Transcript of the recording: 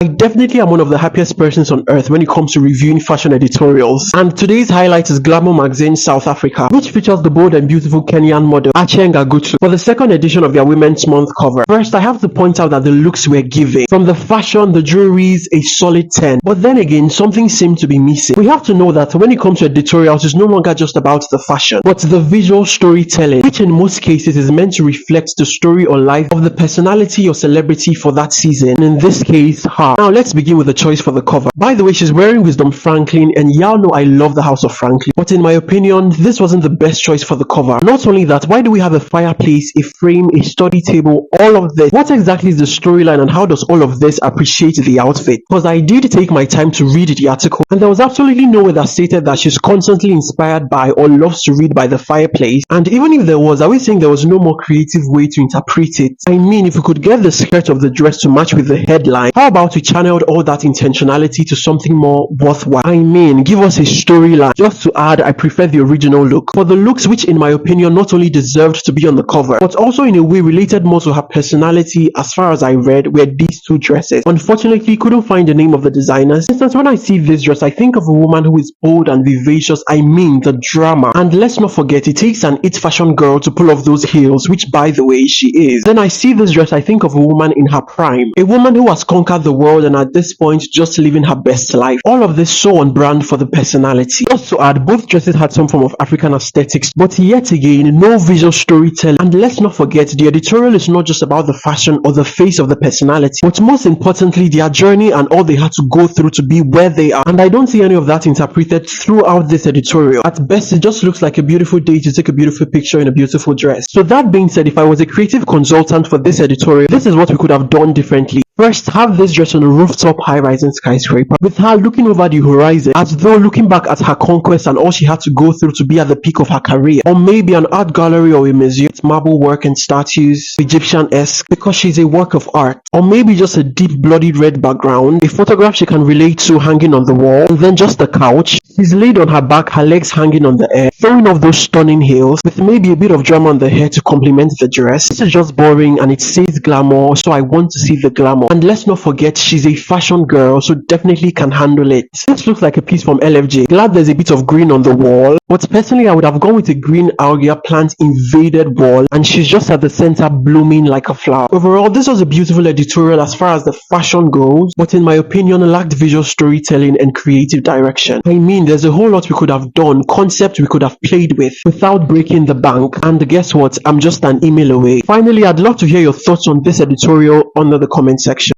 I definitely am one of the happiest persons on earth when it comes to reviewing fashion editorials, and today's highlight is Glamour magazine South Africa, which features the bold and beautiful Kenyan model Achieng Agutu for the second edition of their Women's Month cover. First, I have to point out that the looks were giving. From the fashion, the jewelries, a solid 10. But then again, something seemed to be missing. We have to know that when it comes to editorials, it's no longer just about the fashion, but the visual storytelling, which in most cases is meant to reflect the story or life of the personality or celebrity for that season. In this case, her. Now let's begin with the choice for the cover. By the way, she's wearing Wisdom Franklin, and y'all know I love the House of Franklin, but in my opinion, this wasn't the best choice for the cover. Not only that, why do we have a fireplace, a frame, a study table, all of this? What exactly is the storyline, and how does all of this appreciate the outfit? Because I did take my time to read the article, and there was absolutely nowhere that stated that she's constantly inspired by or loves to read by the fireplace. And even if there was, are we saying there was no more creative way to interpret it? I mean, if we could get the skirt of the dress to match with the headline, how about we channeled all that intentionality to something more worthwhile? I mean, give us a storyline. Just to add, I prefer the original look. For the looks which in my opinion not only deserved to be on the cover, but also in a way related more to her personality, as far as I read, were these two dresses. Unfortunately, couldn't find the name of the designers. For instance, when I see this dress, I think of a woman who is bold and vivacious. I mean, the drama. And let's not forget, it takes an it fashion girl to pull off those heels, which by the way, she is. Then I see this dress, I think of a woman in her prime. A woman who has conquered the world and at this point just living her best life. All of this so on brand for the personality. Just to add, both dresses had some form of African aesthetics, but yet again, no visual storytelling. And let's not forget, the editorial is not just about the fashion or the face of the personality, but most importantly, their journey and all they had to go through to be where they are. And I don't see any of that interpreted throughout this editorial. At best, it just looks like a beautiful day to take a beautiful picture in a beautiful dress. So that being said, if I was a creative consultant for this editorial, this is what we could have done differently. First, have this dress on a rooftop high-rising skyscraper, with her looking over the horizon as though looking back at her conquest and all she had to go through to be at the peak of her career. Or maybe an art gallery or a museum with marble work and statues, Egyptian-esque, because she's a work of art. Or maybe just a deep bloodied red background, a photograph she can relate to hanging on the wall, and then just a couch. She's laid on her back, her legs hanging on the air, throwing off those stunning heels, with maybe a bit of drama on the hair to complement the dress. This is just boring and it says glamour, so I want to see the glamour. And let's not forget, she's a fashion girl, so definitely can handle it. This looks like a piece from LFJ. Glad there's a bit of green on the wall, but personally I would have gone with a green algae plant invaded wall, and she's just at the center blooming like a flower. Overall, this was a beautiful editorial as far as the fashion goes, but in my opinion lacked visual storytelling and creative direction. I mean, there's a whole lot we could have done, concept we could have played with without breaking the bank, and guess what, I'm just an email away. Finally, I'd love to hear your thoughts on this editorial under the comment section.